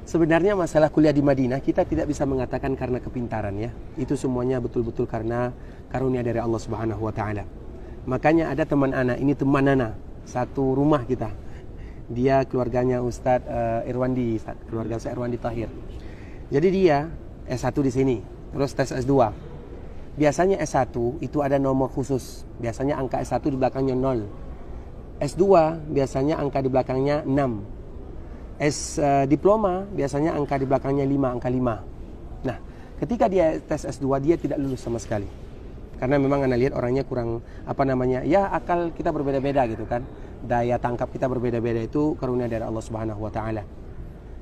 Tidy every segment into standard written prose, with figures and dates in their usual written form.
Sebenarnya masalah kuliah di Madinah kita tidak bisa mengatakan karena kepintaran ya. Itu semuanya betul-betul karena karunia dari Allah Subhanahu wa taala. Makanya ada teman ana, ini teman ana, satu rumah kita. Dia keluarganya Ustadz Irwandi, keluarga Ustadz Irwandi Tahir. Jadi dia S1 di sini, terus tes S2. Biasanya S1 itu ada nomor khusus. Biasanya angka S1 di belakangnya 0. S2 biasanya angka di belakangnya 6. Diploma biasanya angka di belakangnya 5, angka 5. Nah, ketika dia tes S2 dia tidak lulus sama sekali. Karena memang Anda lihat orangnya kurang ya akal kita berbeda-beda gitu kan. Daya tangkap kita berbeda-beda, itu karunia dari Allah Subhanahu wa taala.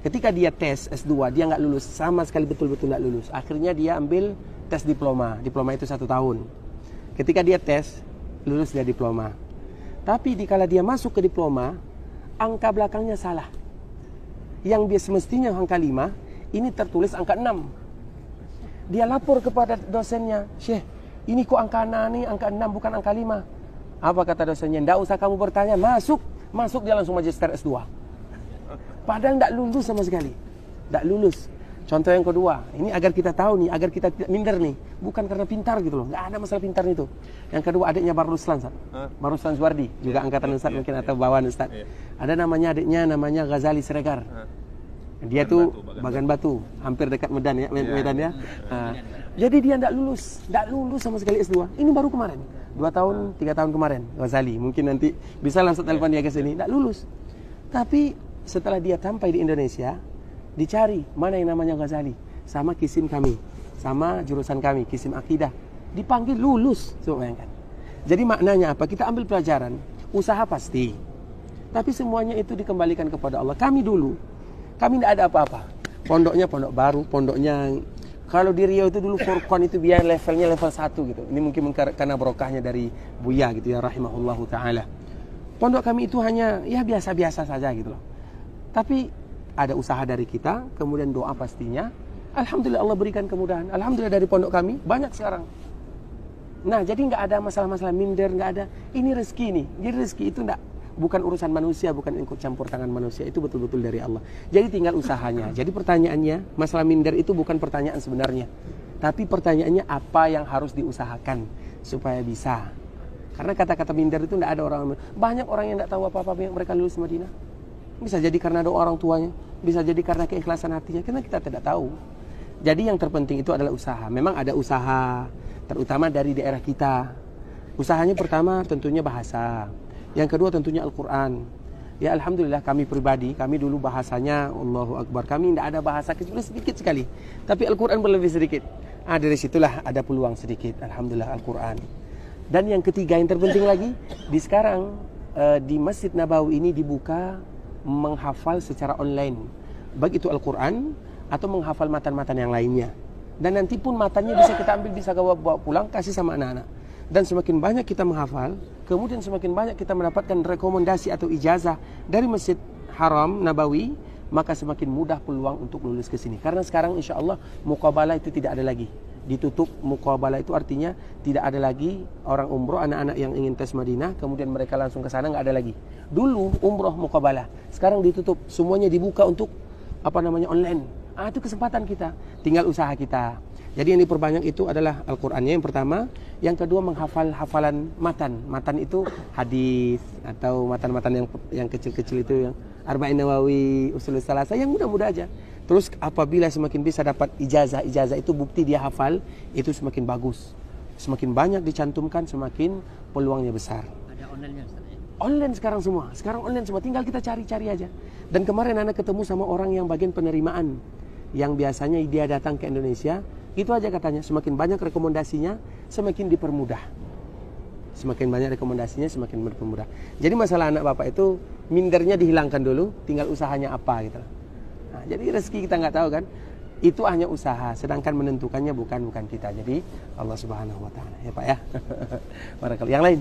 Ketika dia tes S2 dia nggak lulus sama sekali, betul-betul nggak lulus. Akhirnya dia ambil tes diploma. Diploma itu 1 tahun. Ketika dia tes lulus dia diploma. Tapi dikala dia masuk ke diploma, angka belakangnya salah. Yang dia semestinya angka 5, ini tertulis angka 6. Dia lapor kepada dosennya, "Syekh, ini kok angka 6 nih, angka 6 bukan angka 5. Apa kata dosennya? "Nggak usah kamu bertanya, masuk dia langsung magister S2. Padahal nggak lulus sama sekali. Nggak lulus. Contoh yang kedua, ini agar kita tahu nih, agar kita tidak minder nih. Bukan karena pintar gitu loh, nggak ada masalah pintar itu. Yang kedua adiknya Baruslan, Baruslan Zuardi, juga angkatan Ustaz mungkin atau bawaan Ustaz. Ada adiknya namanya Ghazali Siregar. Dia tuh Bagan Batu, hampir dekat Medan ya, Medan ya. Jadi dia nggak lulus sama sekali S2. Ini baru kemarin, 2 tahun, 3 tahun kemarin, Ghazali. Mungkin nanti bisa langsung telepon dia ke sini, nggak lulus. Tapi setelah dia sampai di Indonesia, dicari mana yang namanya Ghazali, sama kisim kami, sama jurusan kami, kisim akidah, dipanggil lulus. Coba bayangkan. Jadi maknanya apa? Kita ambil pelajaran, usaha pasti, tapi semuanya itu dikembalikan kepada Allah. Kami tidak ada apa-apa. Pondoknya pondok baru, pondoknya kalau di Riau itu dulu Furqan itu biar levelnya level 1 gitu. Ini mungkin karena barokahnya dari Buya gitu ya, rahimahullahu taala. Pondok kami itu hanya ya biasa-biasa saja gitu loh. Tapi ada usaha dari kita, kemudian doa pastinya. Alhamdulillah Allah berikan kemudahan. Alhamdulillah dari pondok kami banyak sekarang. Nah, jadi nggak ada masalah-masalah minder, nggak ada. Ini rezeki nih. Jadi rezeki itu bukan urusan manusia, bukan ikut campur tangan manusia. Itu betul-betul dari Allah. Jadi tinggal usahanya. Jadi pertanyaannya, masalah minder itu bukan pertanyaan sebenarnya. Tapi pertanyaannya apa yang harus diusahakan supaya bisa. Karena kata-kata minder itu nggak ada orang. Banyak orang yang nggak tahu apa-apa yang mereka lulus Madinah. Bisa jadi karena doa orang tuanya, bisa jadi karena keikhlasan hatinya, karena kita tidak tahu. Jadi yang terpenting itu adalah usaha. Memang ada usaha, terutama dari daerah kita. Usahanya pertama tentunya bahasa. Yang kedua tentunya Al-Quran. Ya alhamdulillah kami pribadi, kami dulu bahasanya Allahu Akbar. Kami tidak ada bahasa, kecuali sedikit sekali. Tapi Al-Quran berlebih sedikit. Dari situlah ada peluang sedikit. Alhamdulillah Al-Quran. Dan yang ketiga yang terpenting lagi, di sekarang di Masjid Nabawi ini dibuka menghafal secara online, baik itu Al-Quran atau menghafal matan-matan yang lainnya. Dan nanti pun matannya bisa kita ambil, bisa bawa pulang, kasih sama anak-anak. Dan semakin banyak kita menghafal, kemudian semakin banyak kita mendapatkan rekomendasi atau ijazah dari Masjid Haram Nabawi, maka semakin mudah peluang untuk lulus ke sini. Karena sekarang insya Allah muqabalah itu tidak ada lagi. Ditutup. Muqabalah itu artinya tidak ada lagi orang umroh, anak-anak yang ingin tes Madinah kemudian mereka langsung ke sana, nggak ada lagi. Dulu umroh muqabalah, sekarang ditutup, semuanya dibuka untuk online. Itu kesempatan kita, tinggal usaha kita. Jadi yang diperbanyak itu adalah Al-Qur'annya yang pertama, yang kedua menghafal hafalan matan. Matan itu hadis atau matan-matan yang kecil-kecil itu, yang Arba'in Nawawi, Ushulus Salasah, yang mudah-mudah aja. Terus apabila semakin bisa dapat ijazah itu bukti dia hafal, itu semakin bagus. Semakin banyak dicantumkan, semakin peluangnya besar. Ada online-nya Ustaz? Online sekarang semua. Sekarang online semua, tinggal kita cari-cari aja. Dan kemarin anak ketemu sama orang yang bagian penerimaan, yang biasanya dia datang ke Indonesia, itu aja katanya, semakin banyak rekomendasinya, semakin dipermudah. Semakin banyak rekomendasinya, semakin dipermudah. Jadi masalah anak bapak itu mindernya dihilangkan dulu, tinggal usahanya apa gitu. Nah, jadi rezeki kita nggak tahu kan, itu hanya usaha, sedangkan menentukannya bukan kita. Jadi Allah Subhanahu Wa Taala ya Pak ya. Barakallahu. Yang lain.